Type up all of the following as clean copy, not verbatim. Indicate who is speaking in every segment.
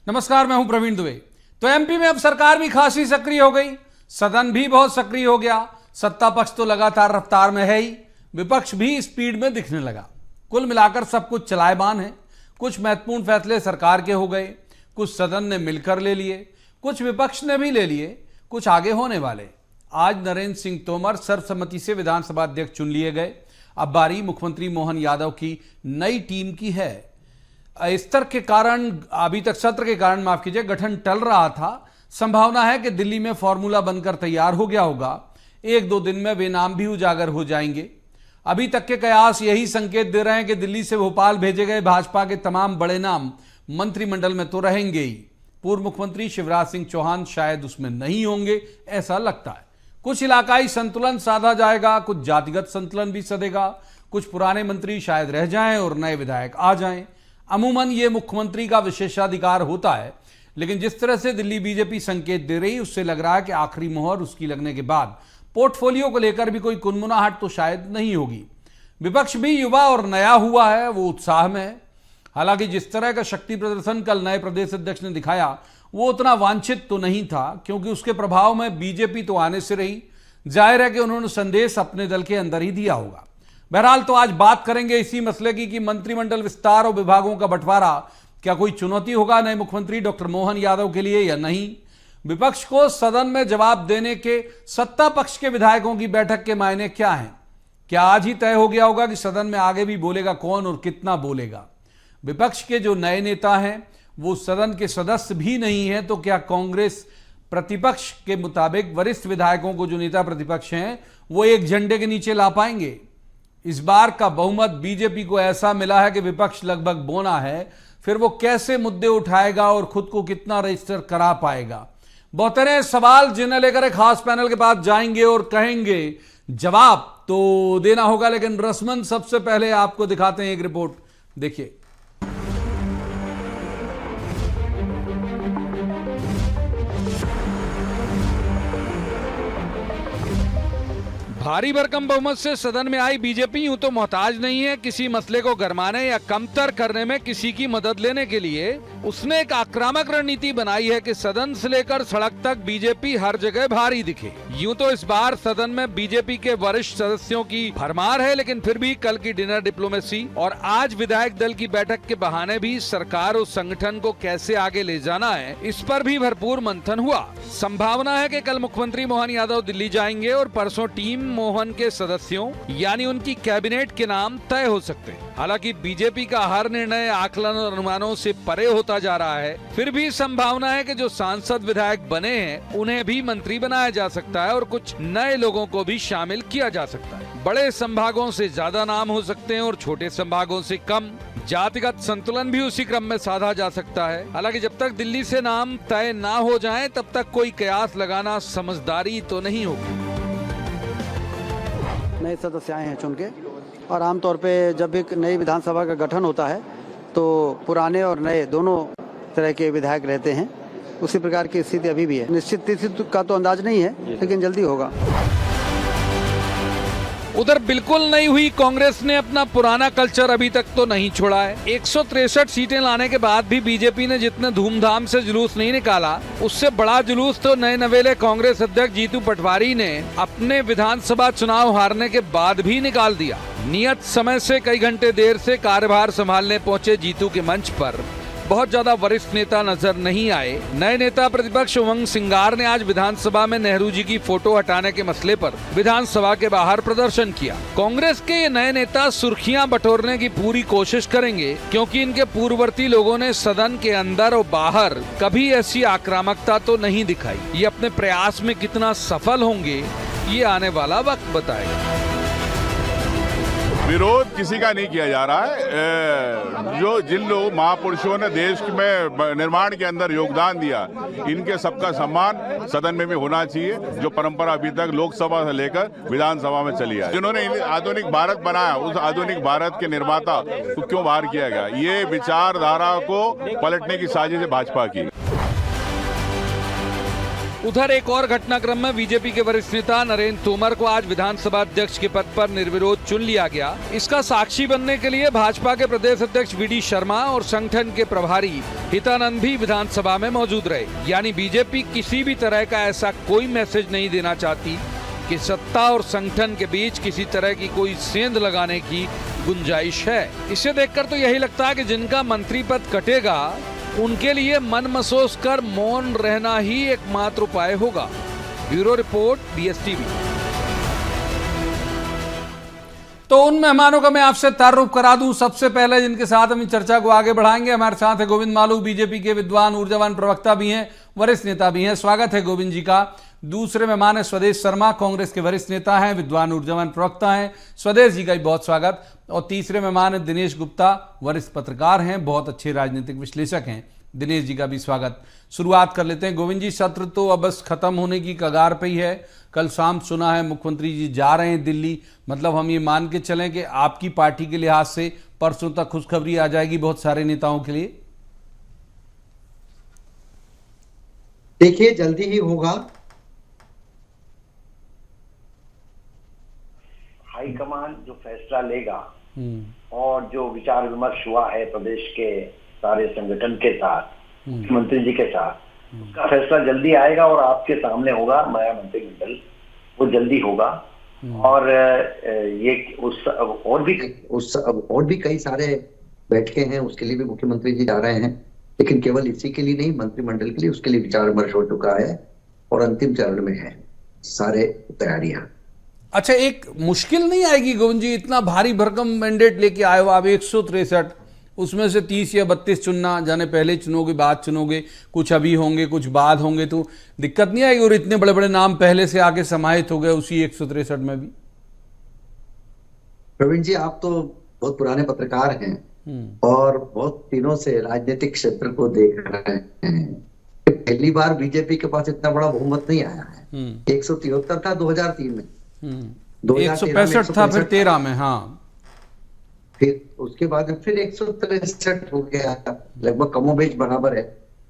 Speaker 1: नमस्कार, मैं हूं प्रवीण दुबे। तो एमपी में अब सरकार भी खासी सक्रिय हो गई, सदन भी बहुत सक्रिय हो गया। सत्ता पक्ष तो लगातार रफ्तार में है ही, विपक्ष भी स्पीड में दिखने लगा। कुल मिलाकर सब कुछ चलायमान है। कुछ महत्वपूर्ण फैसले सरकार के हो गए, कुछ सदन ने मिलकर ले लिए, कुछ विपक्ष ने भी ले लिए, कुछ आगे होने वाले। आज नरेंद्र सिंह तोमर सर्वसम्मति से विधानसभा अध्यक्ष चुन लिए गए। अब बारी मुख्यमंत्री मोहन यादव की नई टीम की है। स्तर के कारण, अभी तक सत्र के कारण माफ कीजिए, गठन टल रहा था। संभावना है कि दिल्ली में फॉर्मूला बनकर तैयार हो गया होगा। एक दो दिन में वे नाम भी उजागर हो जाएंगे। अभी तक के कयास यही संकेत दे रहे हैं कि दिल्ली से भोपाल भेजे गए भाजपा के तमाम बड़े नाम मंत्रिमंडल में तो रहेंगे ही। पूर्व मुख्यमंत्री शिवराज सिंह चौहान शायद उसमें नहीं होंगे, ऐसा लगता है। कुछ इलाकाई संतुलन साधा जाएगा, कुछ जातिगत संतुलन भी सधेगा, कुछ पुराने मंत्री शायद रह जाएं और नए विधायक आ जाएं। अमूमन ये मुख्यमंत्री का विशेषाधिकार होता है, लेकिन जिस तरह से दिल्ली बीजेपी संकेत दे रही, उससे लग रहा है कि आखिरी मोहर उसकी लगने के बाद पोर्टफोलियो को लेकर भी कोई कुनमुनाहट तो शायद नहीं होगी। विपक्ष भी युवा और नया हुआ है, वो उत्साह में है। हालांकि जिस तरह का शक्ति प्रदर्शन कल नए प्रदेश अध्यक्ष ने दिखाया, वो उतना वांछित तो नहीं था, क्योंकि उसके प्रभाव में बीजेपी तो आने से रही। जाहिर है कि उन्होंने संदेश अपने दल के अंदर ही दिया होगा। बहरहाल, तो आज बात करेंगे इसी मसले की कि मंत्रिमंडल विस्तार और विभागों का बंटवारा क्या कोई चुनौती होगा नए मुख्यमंत्री डॉक्टर मोहन यादव के लिए या नहीं। विपक्ष को सदन में जवाब देने के सत्ता पक्ष के विधायकों की बैठक के मायने क्या हैं? क्या आज ही तय हो गया होगा कि सदन में आगे भी बोलेगा कौन और कितना बोलेगा? विपक्ष के जो नए नेता हैं वो सदन के सदस्य भी नहीं है, तो क्या कांग्रेस प्रतिपक्ष के मुताबिक वरिष्ठ विधायकों को, जो नेता प्रतिपक्ष हैं, वो एक झंडे के नीचे ला पाएंगे? इस बार का बहुमत बीजेपी को ऐसा मिला है कि विपक्ष लगभग बौना है। फिर वो कैसे मुद्दे उठाएगा और खुद को कितना रजिस्टर करा पाएगा? बहुत सारे सवाल जिन्हें लेकर एक खास पैनल के पास जाएंगे और कहेंगे जवाब तो देना होगा, लेकिन रस्मन सबसे पहले आपको दिखाते हैं एक रिपोर्ट, देखिए। भारी भरकम बहुमत से सदन में आई बीजेपी यूं तो मोहताज नहीं है किसी मसले को गरमाने या कमतर करने में किसी की मदद लेने के लिए। उसने एक आक्रामक रणनीति बनाई है कि सदन से लेकर सड़क तक बीजेपी हर जगह भारी दिखे। यूं तो इस बार सदन में बीजेपी के वरिष्ठ सदस्यों की भरमार है, लेकिन फिर भी कल की डिनर डिप्लोमेसी और आज विधायक दल की बैठक के बहाने भी सरकार और संगठन को कैसे आगे ले जाना है, इस पर भी भरपूर मंथन हुआ। संभावना है कि कल मुख्यमंत्री मोहन यादव दिल्ली जाएंगे और परसों टीम मोहन के सदस्यों यानी उनकी कैबिनेट के नाम तय हो सकते हैं। हालांकि बीजेपी का हर निर्णय आकलन और अनुमानों से परे होता जा रहा है, फिर भी संभावना है कि जो सांसद विधायक बने हैं उन्हें भी मंत्री बनाया जा सकता है और कुछ नए लोगों को भी शामिल किया जा सकता है। बड़े संभागों से ज्यादा नाम हो सकते हैं और छोटे संभागों से कम। जातिगत संतुलन भी उसी क्रम में साधा जा सकता है। हालांकि जब तक दिल्ली से नाम तय ना हो जाए, तब तक कोई कयास लगाना समझदारी तो नहीं होगी।
Speaker 2: नए सदस्य आए हैं चुन के, और आमतौर पे जब भी नई विधानसभा का गठन होता है तो पुराने और नए दोनों तरह के विधायक रहते हैं। उसी प्रकार की स्थिति अभी भी है। निश्चित तिथि का तो अंदाज नहीं है, लेकिन जल्दी होगा।
Speaker 1: उधर बिल्कुल नहीं हुई कांग्रेस ने अपना पुराना कल्चर अभी तक तो नहीं छोड़ा है। 163 सीटें लाने के बाद भी बीजेपी ने जितने धूमधाम से जुलूस नहीं निकाला, उससे बड़ा जुलूस तो नए नवेले कांग्रेस अध्यक्ष जीतू पटवारी ने अपने विधानसभा चुनाव हारने के बाद भी निकाल दिया। नियत समय से कई घंटे देर से कार्यभार संभालने पहुंचे जीतू के मंच पर बहुत ज्यादा वरिष्ठ नेता नजर नहीं आए। नए नेता प्रतिपक्ष उमंग सिंगार ने आज विधानसभा में नेहरू जी की फोटो हटाने के मसले पर विधानसभा के बाहर प्रदर्शन किया। कांग्रेस के ये नए नेता सुर्खियां बटोरने की पूरी कोशिश करेंगे, क्योंकि इनके पूर्ववर्ती लोगों ने सदन के अंदर और बाहर कभी ऐसी आक्रामकता तो नहीं दिखाई। ये अपने प्रयास में कितना सफल होंगे, ये आने वाला वक्त बताएगा।
Speaker 3: विरोध किसी का नहीं किया जा रहा है। जो जिन लोग महापुरुषों ने देश में निर्माण के अंदर योगदान दिया, इनके सबका सम्मान सदन में भी होना चाहिए, जो परंपरा अभी तक लोकसभा से लेकर विधानसभा में चली है। जिन्होंने आधुनिक भारत बनाया, उस आधुनिक भारत के निर्माता को क्यों बाहर किया गया? ये विचारधारा को पलटने की साजिश है भाजपा की।
Speaker 1: उधर एक और घटनाक्रम में बीजेपी के वरिष्ठ नेता नरेंद्र तोमर को आज विधानसभा अध्यक्ष के पद पर निर्विरोध चुन लिया गया। इसका साक्षी बनने के लिए भाजपा के प्रदेश अध्यक्ष वी डी शर्मा और संगठन के प्रभारी हितानंद भी विधानसभा में मौजूद रहे। यानी बीजेपी किसी भी तरह का ऐसा कोई मैसेज नहीं देना चाहती कि सत्ता और संगठन के बीच किसी तरह की कोई सेंध लगाने की गुंजाइश है। इसे देखकर तो यही लगता है कि जिनका मंत्री पद कटेगा उनके लिए मन मसोस कर मौन रहना ही एकमात्र उपाय होगा। Bureau report, BSTV। तो उन मेहमानों का मैं आपसे तारुफ करा दूं। सबसे पहले जिनके साथ हम चर्चा को आगे बढ़ाएंगे, हमारे साथ है गोविंद मालू, बीजेपी के विद्वान ऊर्जावान प्रवक्ता भी हैं, वरिष्ठ नेता भी हैं। स्वागत है गोविंद जी का। दूसरे मेहमान है स्वदेश शर्मा, कांग्रेस के वरिष्ठ नेता हैं, विद्वान ऊर्जावान प्रवक्ता हैं। स्वदेश जी का भी बहुत स्वागत। और तीसरे मेहमान है दिनेश गुप्ता, वरिष्ठ पत्रकार हैं, बहुत अच्छे राजनीतिक विश्लेषक हैं। दिनेश जी का भी स्वागत। शुरुआत कर लेते हैं गोविंद जी। सत्र तो अब बस खत्म होने की कगार पे ही है। कल शाम सुना है मुख्यमंत्री जी जा रहे हैं दिल्ली। मतलब हम ये मान के चलें कि आपकी पार्टी के लिहाज से परसों तक खुशखबरी आ जाएगी बहुत सारे नेताओं के लिए।
Speaker 4: देखिए, जल्दी ही होगा। हाईकमान जो फैसला लेगा और जो विचार विमर्श हुआ है प्रदेश के सारे संगठन के साथ, मुख्यमंत्री जी के साथ, उसका फैसला जल्दी आएगा और आपके सामने होगा। नया मंत्रिमंडल वो जल्दी होगा। और ये और भी कई सारे बैठकें हैं, उसके लिए भी मुख्यमंत्री जी जा रहे हैं। लेकिन केवल इसी के लिए नहीं, मंत्रिमंडल के लिए, उसके लिए विचार विमर्श हो चुका है और अंतिम चरण में है सारे तैयारियां।
Speaker 1: अच्छा, एक मुश्किल नहीं आएगी गोविंद जी, इतना भारी भरकम मैंडेट लेके आए हो आप, 163, उसमें से 30 या 32 चुनना, जाने पहले चुनोगे बाद चुनोगे, कुछ अभी होंगे कुछ बाद होंगे, तो दिक्कत नहीं आएगी? और इतने बड़े बड़े नाम पहले से आके समाहित हो गए उसी 163 में भी।
Speaker 4: प्रवीण जी, आप तो बहुत पुराने पत्रकार हैं और बहुत दिनों से राजनीतिक क्षेत्र को देख रहे हैं। पहली बार बीजेपी के पास इतना बड़ा बहुमत नहीं आया है। 173 था 2003 में,
Speaker 1: 165 था फिर 13 में। हाँ,
Speaker 4: फिर उसके बाद फिर 163 हो गया, लगभग कमोबेश बराबर है।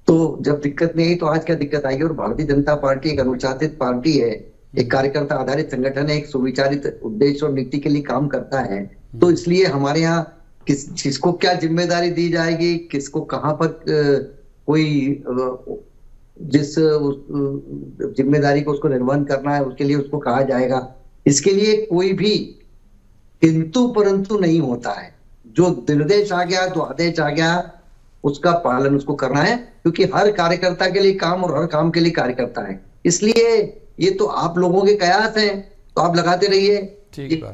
Speaker 4: तो जब दिक्कत नहीं आई तो आज क्या दिक्कत आएगी? और भारतीय जनता पार्टी एक अनुशासित पार्टी है, एक कार्यकर्ता आधारित संगठन है, एक सुविचारित उद्देश्य और नीति के लिए काम करता है। तो इसलिए हमारे यहाँ किसको क्या जिम्मेदारी दी जाएगी, किसको कहाँ पर कोई जिस जिम्मेदारी को उसको निर्वहन करना है उसके लिए उसको कहा जाएगा, इसके लिए कोई भी किंतु परंतु नहीं होता है। जो निर्देश आ गया, जो आदेश आ गया, उसका पालन उसको करना है, क्योंकि हर कार्यकर्ता के लिए काम और हर काम के लिए कार्यकर्ता है। इसलिए ये तो आप लोगों के कयास हैं, तो आप लगाते रहिए।
Speaker 1: ठीक है,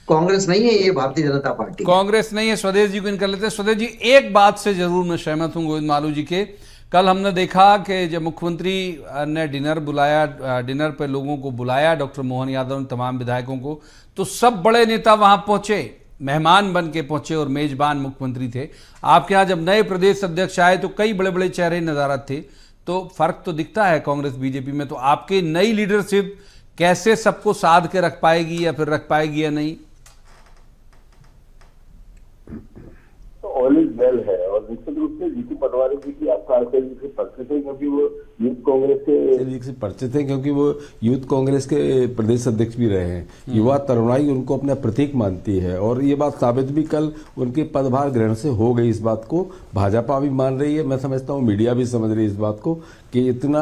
Speaker 4: कांग्रेस नहीं है ये, भारतीय जनता पार्टी
Speaker 1: कांग्रेस नहीं है। स्वदेश जी को इन कर लेते हैं। स्वदेश जी, एक बात से जरूर मैं सहमत हूं गोविंद मालू जी के। कल हमने देखा कि जब मुख्यमंत्री ने डिनर बुलाया, डिनर पे लोगों को बुलाया, डॉक्टर मोहन यादव ने तमाम विधायकों को, तो सब बड़े नेता वहां पहुंचे, मेहमान बन के पहुंचे और मेजबान मुख्यमंत्री थे। आपके यहाँ जब नए प्रदेश अध्यक्ष आए तो कई बड़े बड़े चेहरे नजारत थे, तो फर्क तो दिखता है कांग्रेस बीजेपी में। तो आपकी नई लीडरशिप कैसे सबको साध के रख पाएगी, या फिर रख पाएगी या नहीं?
Speaker 5: ऑल इज वेल है। और निश्चित रूप से जीतू पटवारी जी की आपका से परिचित है, क्योंकि वो यूथ कांग्रेस के
Speaker 6: परिचित हैं, क्योंकि वो यूथ कांग्रेस के प्रदेश अध्यक्ष भी रहे हैं। युवा तरुणाई उनको अपना प्रतीक मानती है, और ये बात साबित भी कल उनके पदभार ग्रहण से हो गई। इस बात को भाजपा भी मान रही है, मैं समझता हूँ मीडिया भी समझ रही है इस बात को, कि इतना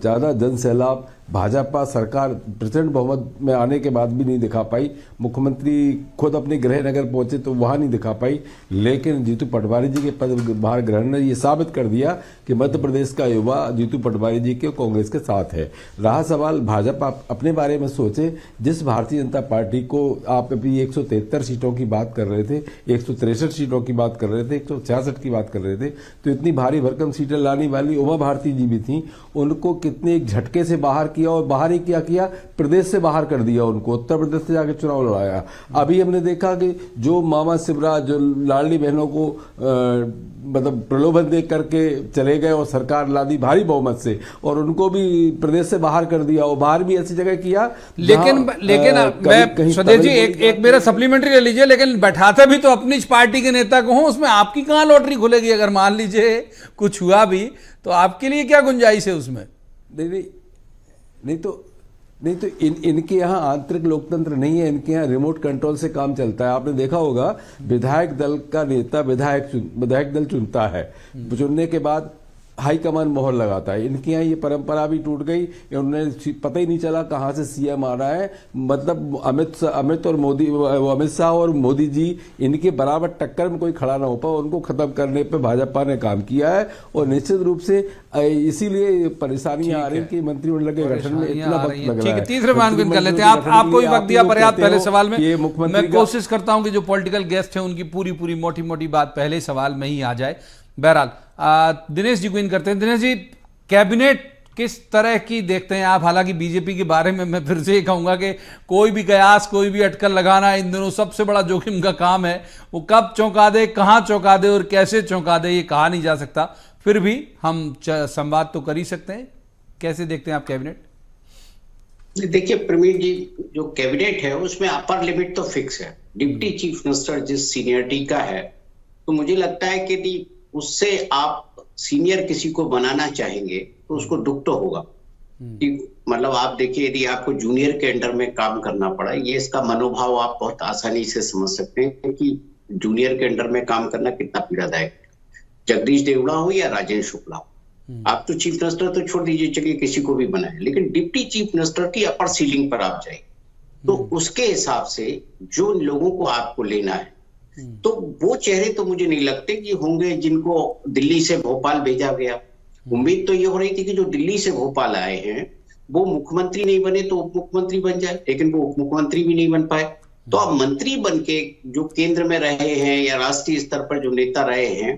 Speaker 6: ज्यादा जन सैलाब भाजपा सरकार प्रचंड बहुमत में आने के बाद भी नहीं दिखा पाई। मुख्यमंत्री खुद अपने गृह नगर पहुंचे तो वहां नहीं दिखा पाई, लेकिन जीतू पटवारी जी के पदभार ग्रहण ने ये साबित कर दिया कि मध्य प्रदेश का युवा जीतू पटवारी जी के कांग्रेस के साथ है। रहा सवाल भाजपा अपने बारे में सोचे, जिस भारतीय जनता पार्टी को आप अभी 173 सीटों की बात कर रहे थे, 163 सीटों की बात कर रहे थे, 166 की बात कर रहे थे, तो इतनी भारी भरकम सीटें लाने वाली उमा भारती जी भी थी, उनको कितने एक झटके से बाहर किया, और बाहर ही क्या किया, प्रदेश से बाहर कर दिया उनको, उत्तर प्रदेश से जाकर चुनाव लड़ाया। अभी हमने देखा कि जो मामा शिवराज, जो लाडली बहनों को मतलब प्रलोभन दे करके चले गए और सरकार ला दी भारी बहुमत से, और उनको भी प्रदेश से बाहर कर दिया, और बाहर भी ऐसी जगह किया।
Speaker 1: लेकिन मैं स्वदेश जी एक मेरा सप्लीमेंट्री ले लीजिए, लेकिन बैठाते भी तो अपनी पार्टी के नेता को हो, उसमें आपकी कहां लॉटरी खुलेगी? अगर मान लीजिए कुछ हुआ भी तो आपके लिए क्या गुंजाइश है उसमें?
Speaker 6: नहीं तो इनके यहाँ आंतरिक लोकतंत्र नहीं है, इनके यहाँ रिमोट कंट्रोल से काम चलता है। आपने देखा होगा विधायक दल का नेता विधायक दल चुनता है, चुनने के बाद हाईकमान मोहर लगाता है। इनके यहाँ ये परंपरा भी टूट गई, उन्हें पता ही नहीं चला कहाँ से सीएम आ रहा है। मतलब अमित शाह और मोदी जी इनके बराबर टक्कर में कोई खड़ा ना हो पाए, उनको खत्म करने पे भाजपा ने काम किया है। और निश्चित रूप से इसीलिए परेशानियां आ रही कि मंत्रिमंडल के गठन में इतना वक्त लग रहा है।
Speaker 1: तीसरे मानक कर लेते हैं आपको भी वक्त दिया पर्याप्त। पहले सवाल में मैं कोशिश करता हूं कि जो पॉलिटिकल गेस्ट हैं उनकी पूरी मोटी मोटी बात पहले सवाल में ही आ जाए। बहरहाल दिनेश जी को इन करते हैं। दिनेश जी, कैबिनेट किस तरह की देखते हैं आप? हालांकि बीजेपी के बारे में मैं फिर से ये कहूंगा कि कोई भी कयास, कोई भी अटकल लगाना इन दिनों सबसे बड़ा जोखिम का काम है। वो कब चौंका दे, कहां चौंका दे और कैसे चौंका दे, ये कहा नहीं जा सकता। फिर भी हम संवाद तो कर ही सकते हैं। कैसे देखते हैं आप कैबिनेट?
Speaker 7: देखिए प्रवीण जी, जो कैबिनेट है उसमें अपर लिमिट तो फिक्स है। डिप्टी चीफ मिनिस्टर जिस सीनियरिटी का है, तो मुझे लगता है कि उससे आप सीनियर किसी को बनाना चाहेंगे तो उसको दुख तो होगा। मतलब आप देखिए, यदि आपको जूनियर के अंडर में काम करना पड़ा, ये इसका मनोभाव आप बहुत आसानी से समझ सकते हैं कि जूनियर के अंडर में काम करना कितना पीड़ादायक है। जगदीश देवड़ा हो या राजेंद्र शुक्ला हो, आप तो चीफ मिनिस्टर तो छोड़ दीजिए, चलिए किसी को भी बनाए, लेकिन डिप्टी चीफ मिनिस्टर की अपर सीलिंग पर आप जाए तो उसके हिसाब से जो लोगों को आपको लेना है, तो वो चेहरे तो मुझे नहीं लगते कि होंगे जिनको दिल्ली से भोपाल भेजा गया। उम्मीद तो ये हो रही थी कि जो दिल्ली से भोपाल आए हैं वो मुख्यमंत्री नहीं बने तो उप मुख्यमंत्री बन जाए, लेकिन वो उप मुख्यमंत्री भी नहीं बन पाए। तो अब मंत्री बन के जो केंद्र में रहे हैं या राष्ट्रीय स्तर पर जो नेता रहे हैं,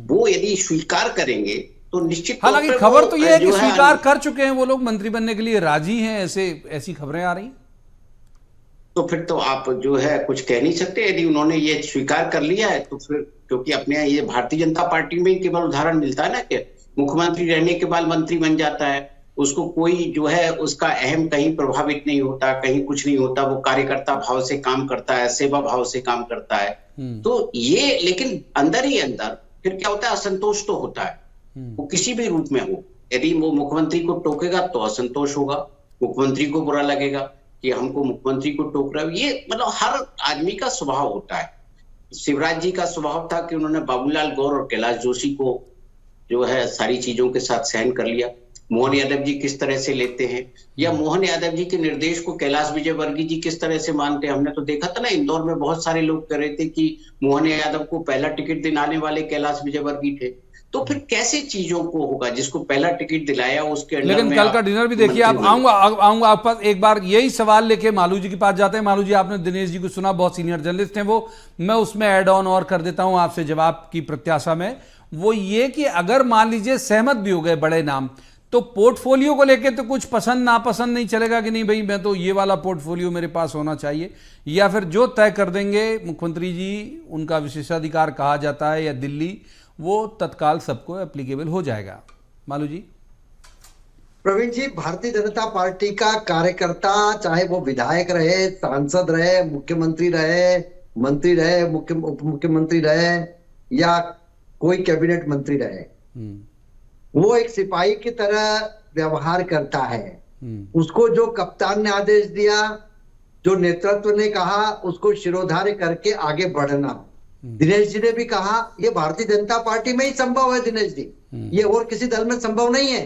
Speaker 7: वो यदि स्वीकार करेंगे तो निश्चित।
Speaker 1: हालांकि खबर तो ये है कि स्वीकार कर चुके हैं वो लोग, मंत्री बनने के लिए राजी हैं, ऐसी खबरें आ रही।
Speaker 7: तो फिर तो आप जो है कुछ कह नहीं सकते। यदि उन्होंने ये स्वीकार कर लिया है तो फिर, क्योंकि अपने ये भारतीय जनता पार्टी में केवल उदाहरण मिलता है ना कि मुख्यमंत्री रहने के बाद मंत्री बन जाता है, उसको कोई जो है उसका अहम कहीं प्रभावित नहीं होता, कहीं कुछ नहीं होता, वो कार्यकर्ता भाव से काम करता है, सेवा भाव से काम करता है। तो ये, लेकिन अंदर ही अंदर फिर क्या होता है, असंतोष तो होता है, वो किसी भी रूप में हो। यदि वो मुख्यमंत्री को टोकेगा तो असंतोष होगा, मुख्यमंत्री को बुरा लगेगा कि हमको मुख्यमंत्री को टोक रहा है। ये मतलब हर आदमी का स्वभाव होता है। शिवराज जी का स्वभाव था कि उन्होंने बाबूलाल गौर और कैलाश जोशी को जो है सारी चीजों के साथ सहन कर लिया। मोहन यादव जी किस तरह से लेते हैं, या मोहन यादव जी के निर्देश को कैलाश विजयवर्गीय जी किस तरह से मानते हैं। हमने तो देखा था ना, इंदौर में बहुत सारे लोग कह रहे थे कि मोहन यादव को पहला टिकट दिलाने वाले कैलाश विजयवर्गीय थे। तो फिर कैसे चीजों को होगा जिसको पहला टिकट दिलाया उसके अंदर।
Speaker 1: लेकिन कल का डिनर भी देखिए, आप आऊंगा आप पास एक बार यही सवाल लेके मालू जी के पास जाते हैं। मालू जी, आपने दिनेश जी को सुना, बहुत सीनियर जर्नलिस्ट हैं वो, मैं उसमें ऐड ऑन और कर देता हूं आपसे जवाब की प्रत्याशा में। वो ये कि अगर मान लीजिए सहमत भी हो गए बड़े नाम, तो पोर्टफोलियो को लेकर तो कुछ पसंद नापसंद नहीं चलेगा कि नहीं भाई मैं तो ये वाला पोर्टफोलियो मेरे पास होना चाहिए, या फिर जो तय कर देंगे मुख्यमंत्री जी, उनका विशेषाधिकार कहा जाता है, या दिल्ली, वो तत्काल सबको एप्लीकेबल हो जाएगा। मालू जी।
Speaker 4: प्रवीण जी, भारतीय जनता पार्टी का कार्यकर्ता, चाहे वो विधायक रहे, सांसद रहे, मुख्यमंत्री रहे, मंत्री रहे, उप मुख्यमंत्री रहे, या कोई कैबिनेट मंत्री रहे, वो एक सिपाही की तरह व्यवहार करता है। उसको जो कप्तान ने आदेश दिया, जो नेतृत्व ने कहा, उसको शिरोधार्य करके आगे बढ़ना। दिनेश जी ने भी कहा, ये भारतीय जनता पार्टी में ही संभव है दिनेश जी, ये और किसी दल में संभव नहीं है।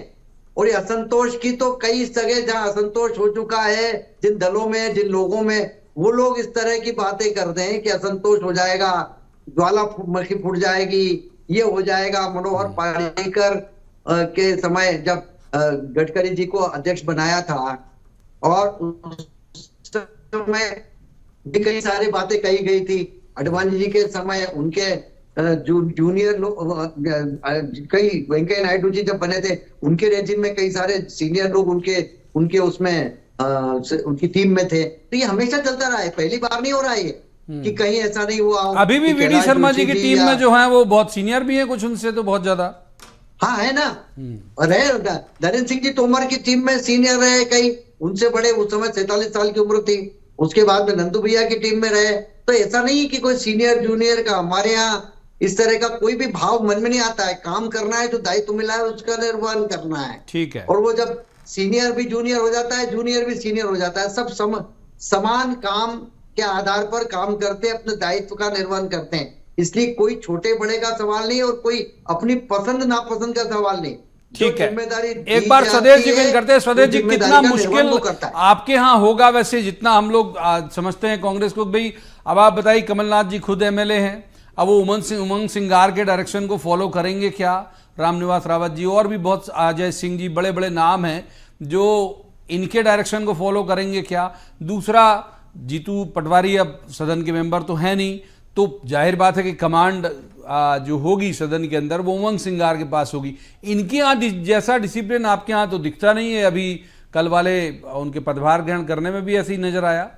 Speaker 4: और ये असंतोष की तो कई जगह जहां असंतोष हो चुका है, जिन दलों में, जिन लोगों में, वो लोग इस तरह की बातें करते हैं कि असंतोष हो जाएगा, ज्वालामुखी फूट जाएगी, ये हो जाएगा। मनोहर पर्रिकर के समय जब गडकरी जी को अध्यक्ष बनाया था, और उस समय कई सारी बातें कही गई थी। अडवाणी जी के समय उनके जूनियर लोग, कई वेंकैया नायडू जी जब बने थे, उनके रेजिम में कई सारे सीनियर लोग उनके उसमें उनकी टीम में थे। तो ये हमेशा चलता रहा है, पहली बार नहीं हो रहा है ये कि कहीं ऐसा नहीं हुआ।
Speaker 1: अभी भी वीडी शर्मा जी की टीम में जो है वो बहुत सीनियर भी है, कुछ उनसे तो बहुत ज्यादा।
Speaker 4: हाँ है ना, रहे नरेंद्र सिंह जी तोमर की टीम में सीनियर रहे, कई उनसे बड़े, उस समय 47 साल की उम्र थी। उसके बाद में नंदू भैया की टीम में रहे। तो ऐसा नहीं कि कोई सीनियर जूनियर का, हमारे यहाँ इस तरह का कोई भी भाव मन में नहीं आता है। काम करना है, जो दायित्व मिला है उसका निर्वहन करना है।
Speaker 1: ठीक है।
Speaker 4: और वो जब सीनियर भी जूनियर हो जाता है, जूनियर भी सीनियर हो जाता है। सब समान काम के आधार पर काम करते हैं, अपने दायित्व का निर्वहन करते हैं। इसलिए कोई छोटे बड़े का सवाल नहीं और कोई अपनी पसंद नापसंद का सवाल नहीं।
Speaker 1: ठीक है, एक बार स्वदेश जी को करते हैं। स्वदेश जी, कितना मुश्किल आपके यहाँ होगा वैसे, जितना हम लोग समझते हैं कांग्रेस को, भाई अब आप बताइए, कमलनाथ जी खुद एमएलए हैं, अब वो उमंग सिंगार के डायरेक्शन को फॉलो करेंगे क्या? रामनिवास रावत जी और भी बहुत, अजय सिंह जी, बड़े बड़े नाम हैं जो इनके डायरेक्शन को फॉलो करेंगे क्या? दूसरा, जीतू पटवारी अब सदन के मेंबर तो है नहीं, तो जाहिर बात है कि कमांड जो होगी सदन के अंदर वो उमंग सिंगार के पास होगी। इनके यहाँ जैसा डिसिप्लिन आपके यहाँ तो दिखता नहीं है। अभी कल वाले उनके पदभार ग्रहण करने में भी ऐसे ही नजर आया।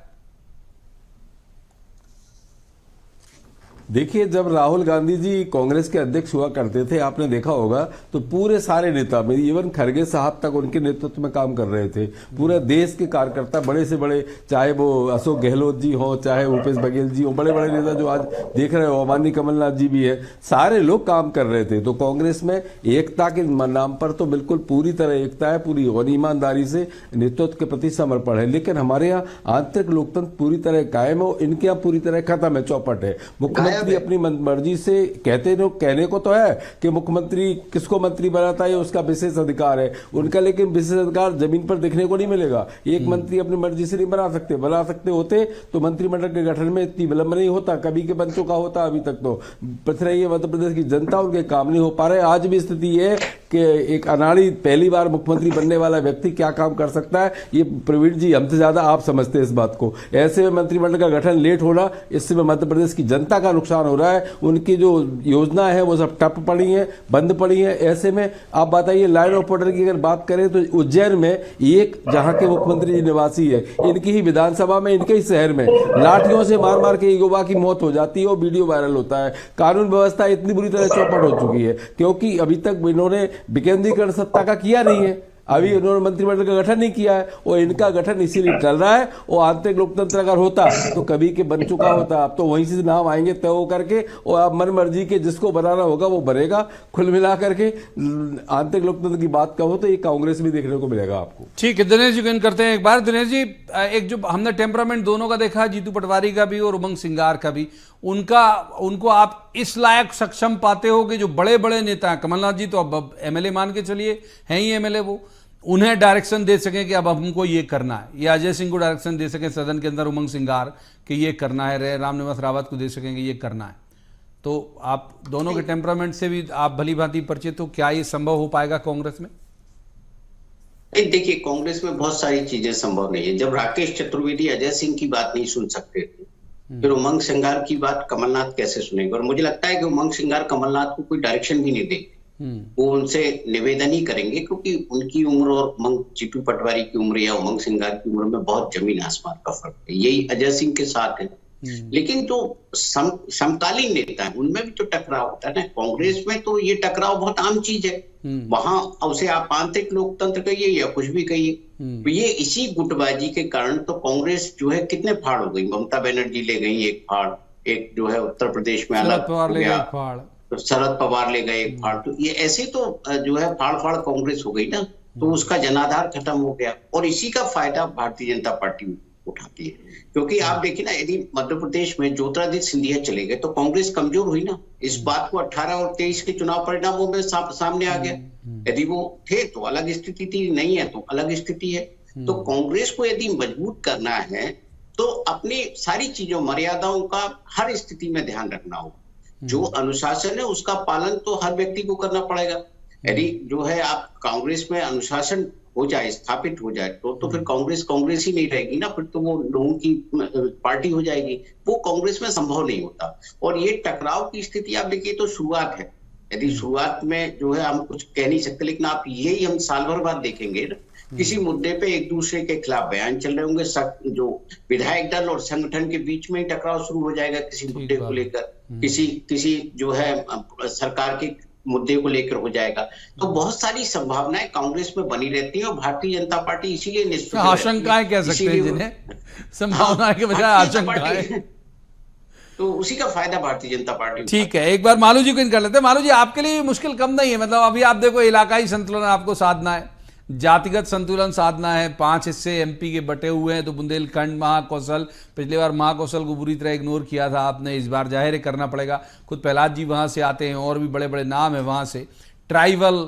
Speaker 6: देखिए, जब राहुल गांधी जी कांग्रेस के अध्यक्ष हुआ करते थे, आपने देखा होगा, तो पूरे सारे नेता, मेरी इवन खरगे साहब तक उनके नेतृत्व में काम कर रहे थे। पूरे देश के कार्यकर्ता, बड़े से बड़े, चाहे वो अशोक गहलोत जी हो, चाहे भूपेश बघेल जी हो, बड़े बड़े नेता जो आज देख रहे हो, माननीय कमलनाथ जी भी है, सारे लोग काम कर रहे थे। तो कांग्रेस में एकता के नाम पर तो बिल्कुल पूरी तरह एकता है, पूरी और ईमानदारी से नेतृत्व के प्रति समर्पण है। लेकिन हमारे यहाँ आंतरिक लोकतंत्र पूरी तरह कायम है, इनके यहाँ पूरी तरह खत्म है, चौपट है। मुख्यमंत्री अपनी मर्जी से कहने को तो है कि मुख्यमंत्री किसको मंत्री बनाता है उसका विशेष अधिकार है उनका, लेकिन विशेष अधिकार जमीन पर देखने को नहीं मिलेगा। एक मंत्री अपनी मर्जी से नहीं बना सकते होते तो मंत्रिमंडल के गठन में इतनी विलंब नहीं होता, कभी के बन चुका होता। अभी तक तो मध्य प्रदेश की जनता उनके काम नहीं हो पा रहे। आज भी स्थिति है कि एक अनाड़ी पहली बार मुख्यमंत्री बनने वाला व्यक्ति क्या काम कर सकता है, ये प्रवीण जी हमसे ज्यादा आप समझते हैं इस बात को। ऐसे में मंत्रिमंडल का गठन लेट होना, इससे मध्य प्रदेश की जनता का नुकसान हो रहा है। उनकी जो योजना है वो सब ठप पड़ी है, बंद पड़ी है। ऐसे में आप बताइए, लाइन ऑफ ऑर्डर की अगर बात करें तो उज्जैन में एक, जहां के मुख्यमंत्री जी निवासी है, इनकी ही विधानसभा में, इनके ही शहर में लाठियों से मार मार के युवा की मौत हो जाती है और वीडियो वायरल होता है। कानून व्यवस्था इतनी बुरी तरह चौपट हो चुकी है क्योंकि अभी तक इन्होंने विकेंद्रीकरण सत्ता का किया नहीं है, अभी उन्होंने मंत्रिमंडल का गठन नहीं किया है और इनका गठन इसीलिए चल रहा है। और आंतरिक लोकतंत्र अगर होता तो कभी के बन चुका होता। अब तो वहीं से नाम आएंगे तय हो करके और आप मन मर्जी के जिसको बनाना होगा वो बनेगा। कुल मिला करके आंतरिक लोकतंत्र की बात कहो तो ये कांग्रेस भी देखने को मिलेगा आपको।
Speaker 1: ठीक है, दिनेश जी को करते हैं एक बार। दिनेश जी, एक जो हमने टेम्परामेंट दोनों का देखा, जीतू पटवारी का भी और उमंग सिंगार का भी, उनको आप इस लायक सक्षम पाते हो कि जो बड़े बड़े नेता हैं, कमलनाथ जी तो अब एमएलए मान के चलिए, हैं ही एमएलए, वो उन्हें डायरेक्शन दे सकें कि अब हमको ये करना है, या अजय सिंह को डायरेक्शन दे सकें सदन के अंदर, उमंग सिंगार कि ये करना है, रामनिवास रावत को दे सकें कि ये करना है। तो आप दोनों के टेम्परामेंट से भी आप भली भांति परिचित हो, क्या ये संभव हो पाएगा कांग्रेस में?
Speaker 7: देखिए, कांग्रेस में बहुत सारी चीजें संभव नहीं है। जब राकेश चतुर्वेदी अजय सिंह की बात नहीं सुन सकते थे, फिर उमंग सिंगार की बात कमलनाथ कैसे सुनेंगे? और मुझे लगता है कि उमंग सिंगार कमलनाथ को कोई डायरेक्शन भी नहीं देंगे, वो उनसे निवेदन ही करेंगे, क्योंकि उनकी उम्र और जीतू पटवारी की उम्र या उमंग सिंगार की उम्र में बहुत जमीन आसमान का फर्क है। यही अजय सिंह के साथ है। लेकिन जो समकालीन नेता है उनमें भी तो टकराव होता है ना। कांग्रेस में तो ये टकराव बहुत आम चीज है, वहां उसे आप आंतरिक लोकतंत्र कहिए या कुछ भी कहिए, तो ये इसी गुटबाजी के कारण तो कांग्रेस जो है कितने फाड़ हो गई। ममता बनर्जी ले गई एक फाड़, एक जो है उत्तर प्रदेश में अलग हो गया, तो शरद पवार ले गए एक फाड़। तो ये ऐसे तो जो है फाड़ फाड़ कांग्रेस हो गई ना, तो उसका जनाधार खत्म हो गया। और इसी का फायदा भारतीय जनता पार्टी उठाती है, क्योंकि आप देखिए ना, यदि मध्य प्रदेश में ज्योतिरादित्य सिंधिया चले गए तो कांग्रेस कमजोर हुई ना। इस बात को 18 और 23 के चुनाव परिणामों में सामने आ गया। यदि वो थे तो अलग स्थिति थी, नहीं है तो अलग स्थिति है। तो कांग्रेस को यदि मजबूत करना है तो अपनी सारी चीजों, मर्यादाओं का हर स्थिति में ध्यान रखना होगा। जो अनुशासन है उसका पालन तो हर व्यक्ति को करना पड़ेगा। यदि जो है आप कांग्रेस में अनुशासन हो जाए, स्थापित हो जाए, तो फिर कांग्रेस ही नहीं रहेगी ना, फिर तो वो लोगों की पार्टी हो जाएगी। वो कांग्रेस में संभव नहीं होता। और ये टकराव की स्थिति आप देखिए तो शुरुआत है। यदि शुरुआत में जो है हम कुछ कह नहीं सकते, लेकिन आप यही हम साल भर बाद देखेंगे ना, किसी मुद्दे पे एक दूसरे के खिलाफ बयान चल रहे होंगे। जो विधायक दल और संगठन के बीच में ही टकराव शुरू हो जाएगा किसी मुद्दे को लेकर, किसी जो है सरकार के मुद्दे को लेकर हो जाएगा। तो बहुत सारी संभावनाएं कांग्रेस में बनी रहती है और भारतीय जनता पार्टी इसीलिए निश्चित
Speaker 1: आशंकाएं कह सकते हैं जिन्हें, संभावनाएं के बजाय आशंकाएं,
Speaker 7: तो उसी का फायदा भारतीय जनता पार्टी।
Speaker 1: ठीक है, एक बार मालू जी को इन कर लेते हैं। मालू जी, आपके लिए मुश्किल कम नहीं है, मतलब अभी आप देखो इलाकाई संतुलन आपको साधना है, जातिगत संतुलन साधना है। 5 हिस्से एमपी के बटे हुए हैं, तो बुंदेलखंड, महाकौशल, पिछली बार महाकौशल को बुरी तरह इग्नोर किया था आपने, इस बार जाहिर करना पड़ेगा। खुद प्रहलाद जी वहां से आते हैं और भी बड़े बड़े नाम है वहां से। ट्राइबल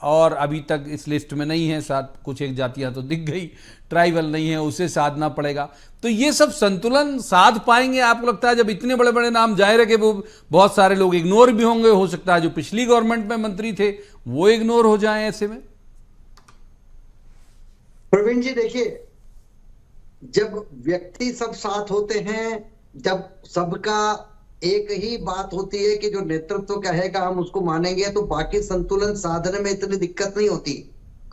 Speaker 1: और अभी तक इस लिस्ट में नहीं है, साथ कुछ एक जातियां तो दिख गई, ट्राइबल नहीं है, उसे साधना पड़ेगा। तो ये सब संतुलन साध पाएंगे आपको लगता है? जब इतने बड़े बड़े नाम, जाहिर है कि वो बहुत सारे लोग इग्नोर भी होंगे, हो सकता है जो पिछली गवर्नमेंट में मंत्री थे वो इग्नोर हो जाएं ऐसे में।
Speaker 4: प्रवीण जी देखिए, जब व्यक्ति सब साथ होते हैं, जब सबका एक ही बात होती है कि जो नेतृत्व कहेगा हम उसको मानेंगे, तो बाकी संतुलन साधने में इतनी दिक्कत नहीं होती।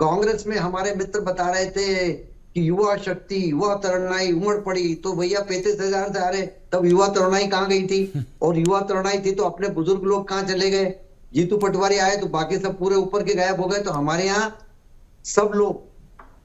Speaker 4: कांग्रेस में हमारे मित्र बता रहे थे कि युवा शक्ति, युवा तरुणाई उमड़ पड़ी, तो भैया 35,000 से आ रहे, तब युवा तरुणाई कहाँ गई थी? और युवा तरुणाई थी तो अपने बुजुर्ग लोग कहाँ चले गए? जीतू पटवारी आए तो बाकी सब पूरे ऊपर के गायब हो गए। तो हमारे यहाँ सब लोग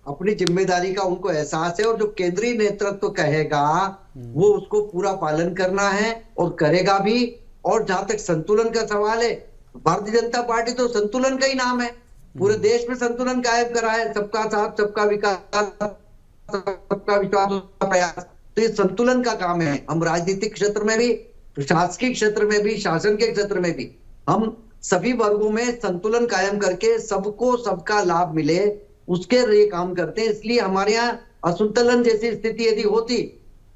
Speaker 4: अपनी जिम्मेदारी का उनको एहसास है, और जो केंद्रीय नेतृत्व कहेगा वो उसको पूरा पालन करना है और करेगा भी। और जहां तक संतुलन का सवाल है, भारतीय जनता पार्टी तो संतुलन का ही नाम है, पूरे देश में संतुलन कायम करा है, सबका साथ, सबका विकास, सबका विश्वास, सबका प्रयास। तो ये संतुलन का काम है। हम राजनीतिक क्षेत्र में भी, प्रशासकीय क्षेत्र में भी, शासन के क्षेत्र में भी, हम सभी वर्गों में संतुलन कायम करके सबको सबका लाभ मिले, उसके लिए काम करते हैं। इसलिए हमारे यहाँ असंतुलन जैसी स्थिति यदि होती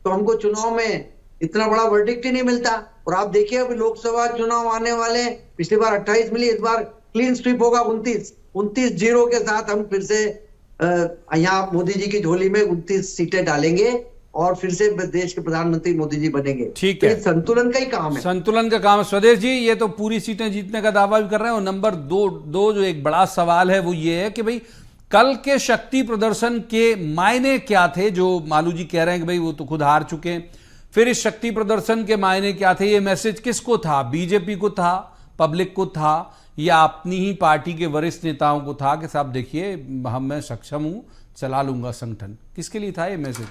Speaker 4: तो हमको चुनाव में इतना बड़ा वर्डिक्ट ही नहीं मिलता। और आप देखिए अभी लोकसभा चुनाव आने वाले, पिछली बार 28 मिली, इस बार क्लीन स्वीप होगा 29 जीरो के साथ हम फिर से यहाँ मोदी जी की झोली में 29 सीटें डालेंगे और फिर से देश के प्रधानमंत्री मोदी जी बनेंगे।
Speaker 1: ठीक है,
Speaker 4: तो संतुलन का ही काम है,
Speaker 1: संतुलन का काम है। स्वदेश जी, ये तो पूरी सीटें जीतने का दावा भी कर रहे हैं। और नंबर दो जो एक बड़ा सवाल है वो ये है कि भाई कल के शक्ति प्रदर्शन के मायने क्या थे? जो मालू जी कह रहे हैं कि भाई वो तो खुद हार चुके हैं, फिर इस शक्ति प्रदर्शन के मायने क्या थे? ये मैसेज किसको था? बीजेपी को था, पब्लिक को था, या अपनी ही पार्टी के वरिष्ठ नेताओं को था कि साहब देखिए मैं सक्षम हूं, चला लूंगा संगठन? किसके लिए था ये मैसेज?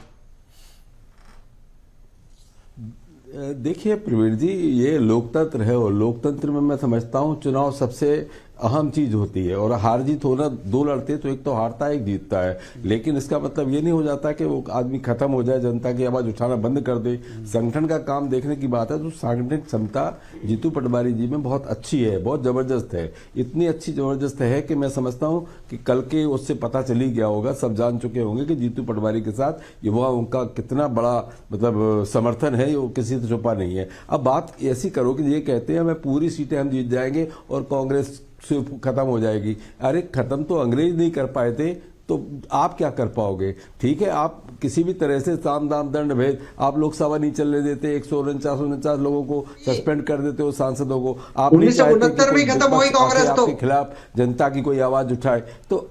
Speaker 6: देखिए प्रवीण जी, ये लोकतंत्र है और लोकतंत्र में मैं समझता हूं चुनाव सबसे अहम चीज होती है। और हार जीत होना, दो लड़ते तो एक तो हारता है एक जीतता है, लेकिन इसका मतलब ये नहीं हो जाता कि वो आदमी खत्म हो जाए, जनता की आवाज उठाना बंद कर दे। संगठन का काम देखने की बात है तो सांगठनिक क्षमता जीतू पटवारी जी में बहुत अच्छी है, बहुत जबरदस्त है। इतनी अच्छी जबरदस्त है कि मैं समझता हूं कि कल के उससे पता चल ही गया होगा, सब जान चुके होंगे कि जीतू पटवारी के साथ युवा उनका कितना बड़ा मतलब समर्थन है, वो किसी से छुपा नहीं है। अब बात ऐसी करो कि ये कहते हैं मैं पूरी सीटें हम जीत जाएंगे और कांग्रेस से खत्म हो जाएगी। अरे खत्म तो अंग्रेज नहीं कर पाए थे, तो आप क्या कर पाओगे? ठीक है, आप किसी भी तरह से साम दाम दंड भेद, आप लोकसभा नहीं चलने देते, 149 लोगों को सस्पेंड कर देते हो, सांसदों को। आप
Speaker 4: 1969 में खत्म हुई कांग्रेस तो,
Speaker 6: आपके खिलाफ जनता की कोई आवाज उठाए तो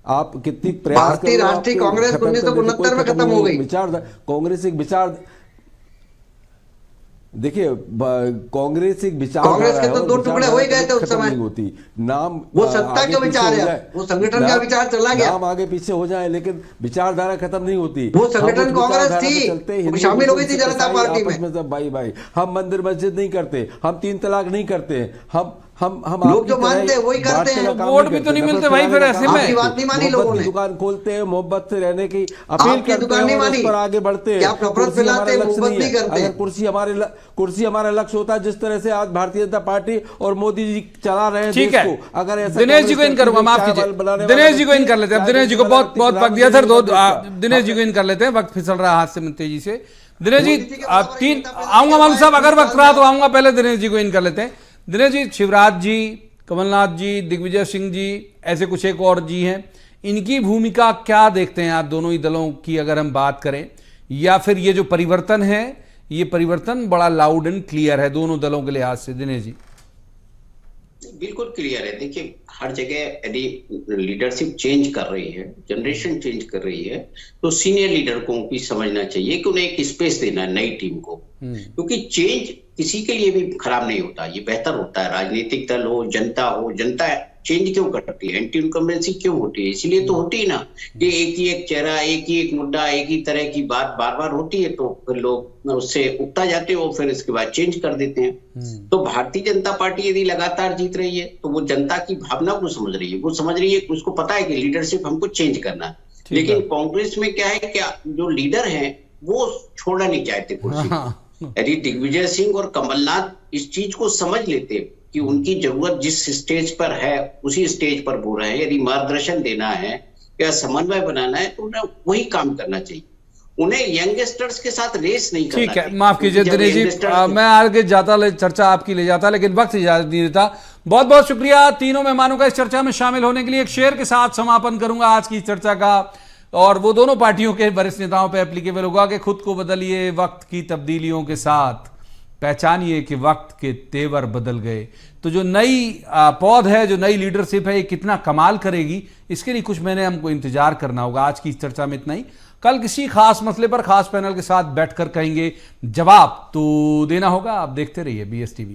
Speaker 6: आप कितनी प्रयास
Speaker 4: भारतीय राष्ट्रीय कांग्रेस 1969 में खत्म हो गई।
Speaker 6: कांग्रेस एक विचार, देखिए कांग्रेस एक विचार,
Speaker 4: कांग्रेस के तो 2 टुकड़े हो ही गए थे उस समय।
Speaker 6: होती नाम
Speaker 4: वो सत्ता का विचार है, वो संगठन का विचार चला गया।
Speaker 6: नाम आगे पीछे हो जाए लेकिन विचारधारा खत्म नहीं होती।
Speaker 4: वो संगठन कांग्रेस थी, शामिल हो गई थी जनता पार्टी में।
Speaker 6: सब भाई हम मंदिर मस्जिद नहीं करते, हम 3 तलाक नहीं करते, हम
Speaker 4: लोग जो मानते हैं वही करते हैं।
Speaker 1: वोट भी तो नहीं मिलते भाई, फिर ऐसे में
Speaker 4: आपकी बात नहीं मानी लोगों ने।
Speaker 6: दुकान खोलते हैं, मोहब्बत से रहने की अपील करते हैं और उस पर आगे बढ़ते हैं।
Speaker 4: नफरत फैलाते हैं, मोहब्बत नहीं करते।
Speaker 6: अगर कुर्सी हमारा लक्ष्य होता है, जिस तरह से आज भारतीय जनता पार्टी और मोदी जी चला रहे हैं
Speaker 1: ठीक
Speaker 6: देश
Speaker 1: है।
Speaker 6: को, अगर ऐसा
Speaker 1: दिनेश जी को इन करूंगा, माफ कीजिए, दिनेश जी को इन कर लेते हैं। दिनेश जी को बहुत वक्त दिया सर, दिनेश जी को इन कर लेते हैं, वक्त फिसल रहा है हाथ से तेजी से। दिनेश जी आप 3 आऊंगा, मालूम साहब अगर वक्त रहा तो आऊंगा, पहले दिनेश जी को इन कर लेते हैं। दिनेश जी, शिवराज जी, कमलनाथ जी, दिग्विजय सिंह जी, ऐसे कुछ एक और जी हैं, इनकी भूमिका क्या देखते हैं आप दोनों ही दलों की अगर हम बात करें? या फिर ये जो परिवर्तन है, ये परिवर्तन बड़ा लाउड एंड क्लियर है दोनों दलों के लिहाज से? दिनेश जी
Speaker 7: बिल्कुल क्लियर है। देखिए हर जगह यदि लीडरशिप चेंज कर रही है, जनरेशन चेंज कर रही है, तो सीनियर लीडर को भी समझना चाहिए कि उन्हें एक स्पेस देना है नई टीम को, क्योंकि चेंज किसी के लिए भी खराब नहीं होता, ये बेहतर होता है। राजनीतिक दल हो, जनता चेंज क्यों करती है, एंटी इनकम्बेंसी क्यों होती है? इसलिए तो होती है ना कि एक ही एक चेहरा, एक ही एक मुद्दा, एक ही तरह की बात बार बार होती है, तो फिर लोग उससे उगता जाते हो, फिर इसके बाद चेंज कर देते हैं। तो भारतीय जनता पार्टी यदि लगातार जीत रही है तो वो जनता की भावना को समझ रही है, वो समझ रही है, उसको पता है कि लीडरशिप हमको चेंज करना है। लेकिन कांग्रेस में क्या है, क्या जो लीडर हैं वो छोड़ना नहीं चाहते कुर्सी। यदि दिग्विजय सिंह और कमलनाथ इस चीज को समझ लेते कि उनकी जरूरत जिस स्टेज पर है उसी स्टेज पर वो रहे, यदि मार्गदर्शन देना है या समन्वय बनाना है तो उन्हें वही काम करना चाहिए। उन्हें यंगस्टर्स के साथ रेस नहीं करना।
Speaker 1: ठीक है, माफ कीजिए दिनेश जी, मैं आगे जाता चर्चा आपकी ले जाता, लेकिन वक्त इजाजत नहीं देता। बहुत बहुत शुक्रिया तीनों मेहमानों का इस चर्चा में शामिल होने के लिए। एक शेर के साथ समापन करूंगा आज की चर्चा का, और वो दोनों पार्टियों के वरिष्ठ नेताओं पर एप्लीकेबल होगा कि खुद को बदलिए वक्त की तब्दीलियों के साथ, पहचानिए कि वक्त के तेवर बदल गए। तो जो नई पौध है, जो नई लीडरशिप है, ये कितना कमाल करेगी, इसके लिए कुछ महीने हमको इंतजार करना होगा। आज की इस चर्चा में इतना ही। कल किसी खास मसले पर खास पैनल के साथ बैठकर कहेंगे, जवाब तो देना होगा। आप देखते रहिए BSTV।